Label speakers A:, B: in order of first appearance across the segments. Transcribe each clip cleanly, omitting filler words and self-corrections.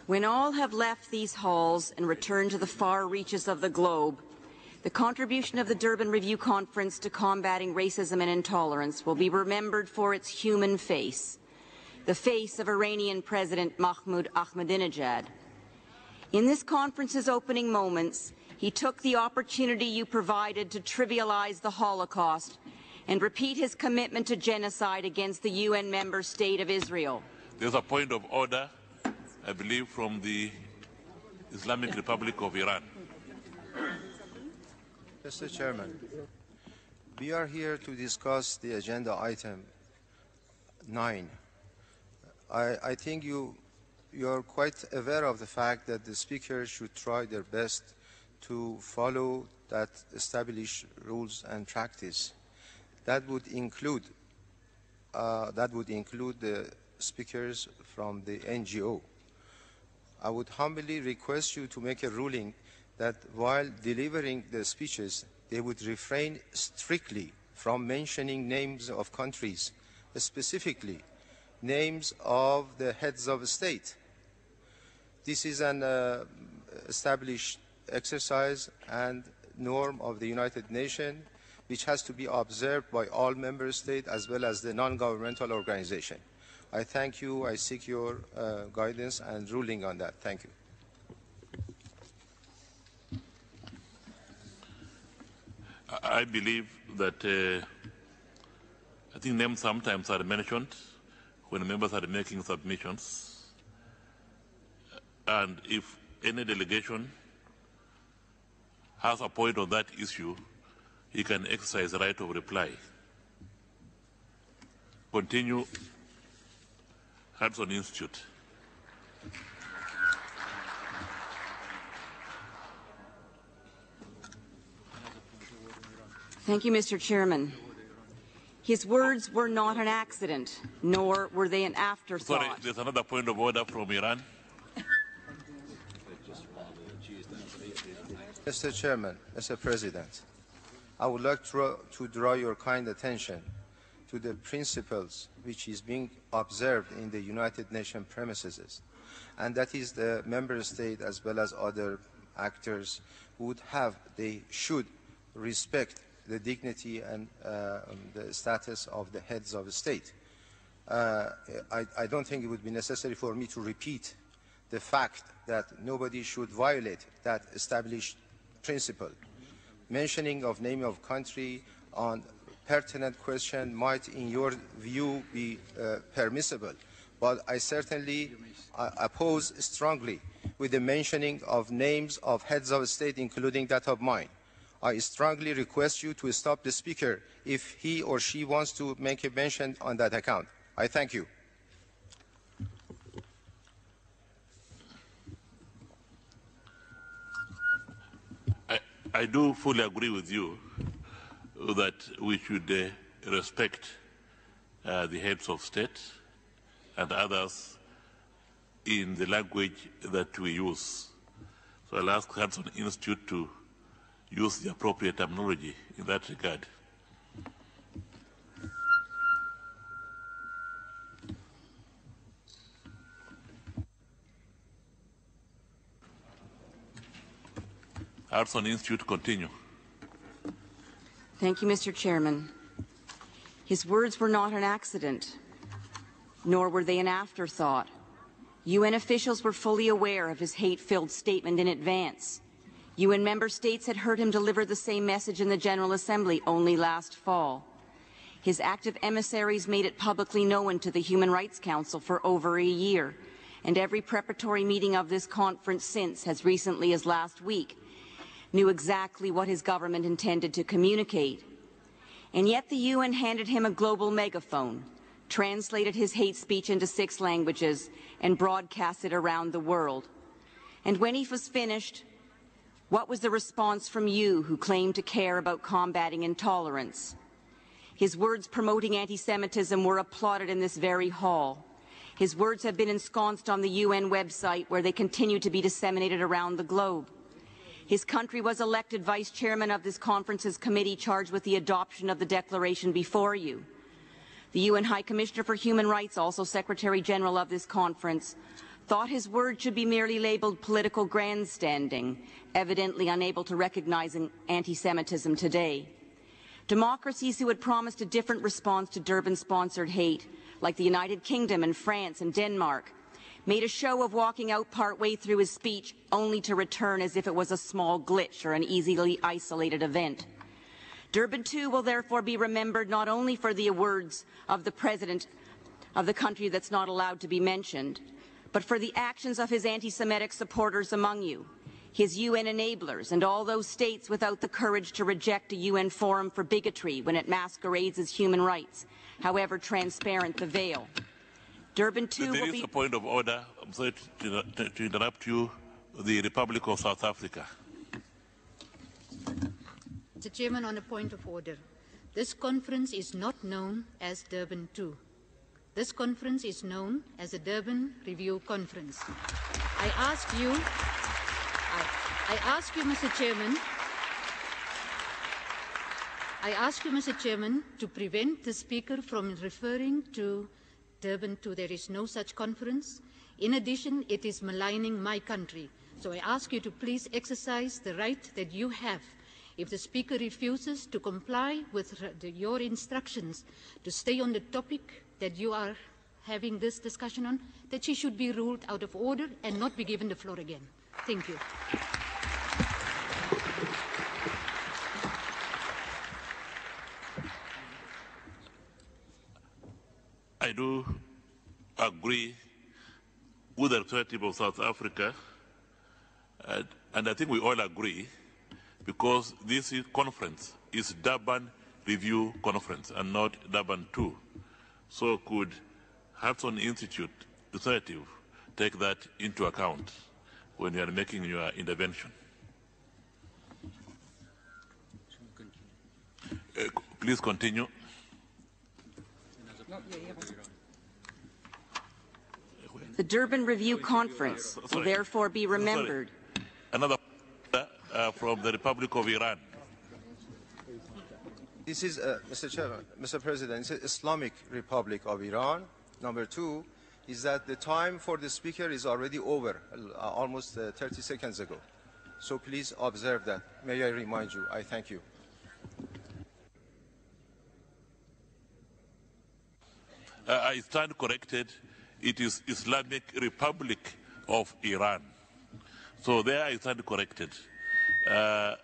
A: When all have left these halls and returned to the far reaches of the globe, the contribution of the Durban Review Conference to combating racism and intolerance will be remembered for its human face, the face of Iranian President Mahmoud Ahmadinejad. In this conference's opening moments, he took the opportunity you provided to trivialize the Holocaust and repeat his commitment to genocide against the UN member state of Israel.
B: There's a point of order, I believe, from the Islamic Republic of Iran.
C: Mr. Chairman, we are here to discuss the agenda item 9. I think you're quite aware of the fact that the speakers should try their best to follow that established rules and practice. That would include the speakers from the NGO. I would humbly request you to make a ruling that while delivering the speeches, they would refrain strictly from mentioning names of countries, specifically names of the heads of state. This is an established exercise and norm of the United Nations, which has to be observed by all member states as well as the non-governmental organization. I thank you. I seek your guidance and ruling on that. Thank you.
B: I believe that I think names sometimes are mentioned when members are making submissions, and if any delegation has a point on that issue, he can exercise the right of reply. Continue. Hudson Institute.
A: Thank you, Mr. Chairman. His words were not an accident, nor were they an afterthought.
B: Sorry, there's another point of order from Iran.
C: Mr. Chairman, Mr. President, I would like to draw your kind attention to the principles which is being observed in the United Nations premises, and that is the member state as well as other actors they should respect the dignity and the status of the heads of state. I don't think it would be necessary for me to repeat the fact that nobody should violate that established principle. Mentioning of name of country on pertinent question might, in your view, be permissible, but I certainly oppose strongly with the mentioning of names of heads of state, including that of mine. I strongly request you to stop the speaker if he or she wants to make a mention on that account. I thank you.
B: I do fully agree with you that we should respect the heads of state and others in the language that we use. So I'll ask Hudson Institute to use the appropriate terminology in that regard. Hudson Institute, continue.
A: Thank you, Mr. Chairman. His words were not an accident, nor were they an afterthought. UN officials were fully aware of his hate-filled statement in advance. UN member states had heard him deliver the same message in the General Assembly only last fall. His active emissaries made it publicly known to the Human Rights Council for over a year, and every preparatory meeting of this conference since, as recently as last week, knew exactly what his government intended to communicate. And yet the UN handed him a global megaphone, translated his hate speech into 6 languages, and broadcast it around the world. And when he was finished, what was the response from you who claimed to care about combating intolerance? His words promoting anti-Semitism were applauded in this very hall. His words have been ensconced on the UN website, where they continue to be disseminated around the globe. His country was elected vice chairman of this conference's committee charged with the adoption of the declaration before you. The UN High Commissioner for Human Rights, also Secretary General of this conference, thought his words should be merely labeled political grandstanding, evidently unable to recognize anti-Semitism today. Democracies who had promised a different response to Durban-sponsored hate, like the United Kingdom and France and Denmark, made a show of walking out partway through his speech only to return as if it was a small glitch or an easily isolated event. Durban too will therefore be remembered not only for the words of the President of the country that's not allowed to be mentioned, but for the actions of his anti-Semitic supporters among you, his UN enablers, and all those states without the courage to reject a UN forum for bigotry when it masquerades as human rights, however transparent the veil. Durban too will be...
B: There is a point of order. I'm sorry to interrupt you. The Republic of South Africa.
D: Mr. Chairman, on a point of order. This conference is not known as Durban 2. This conference is known as the Durban Review Conference. I ask you, Mr. Chairman, to prevent the speaker from referring to Durban 2. There is no such conference. In addition, it is maligning my country. So I ask you to please exercise the right that you have. If the speaker refuses to comply with your instructions to stay on the topic that you are having this discussion on, that she should be ruled out of order and not be given the floor again. Thank you.
B: I do agree with the representative of South Africa, and I think we all agree, because this conference is Durban Review Conference and not Durban 2. So could Hudson Institute representative take that into account when you are making your intervention? Please continue.
A: The Durban Review Conference will therefore be remembered.
B: Another from the Republic of Iran.
C: This is, Mr. Chairman, Mr. President, it's the Islamic Republic of Iran. Number two is that the time for the speaker is already over, almost 30 seconds ago. So please observe that. May I remind you, I thank you.
B: I stand corrected. It is Islamic Republic of Iran. So there I stand corrected. I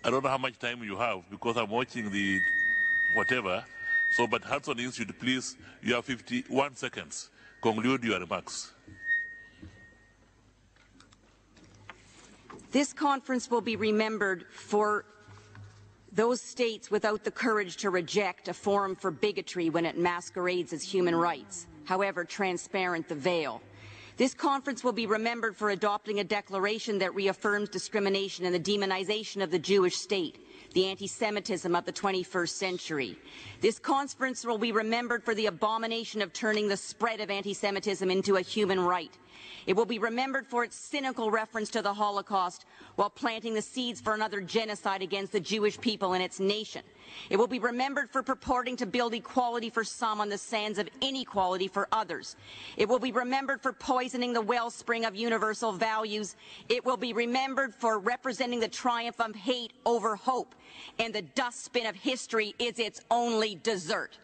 B: don't know how much time you have because I'm watching the whatever. So, but Hudson Institute, please, you have 51 seconds. Conclude your remarks.
A: This conference will be remembered for those states without the courage to reject a forum for bigotry when it masquerades as human rights, however transparent the veil. This conference will be remembered for adopting a declaration that reaffirms discrimination and the demonization of the Jewish state, the anti-Semitism of the 21st century. This conference will be remembered for the abomination of turning the spread of anti-Semitism into a human right. It will be remembered for its cynical reference to the Holocaust while planting the seeds for another genocide against the Jewish people and its nation. It will be remembered for purporting to build equality for some on the sands of inequality for others. It will be remembered for poisoning the wellspring of universal values. It will be remembered for representing the triumph of hate over hope. And the dustbin of history is its only dessert.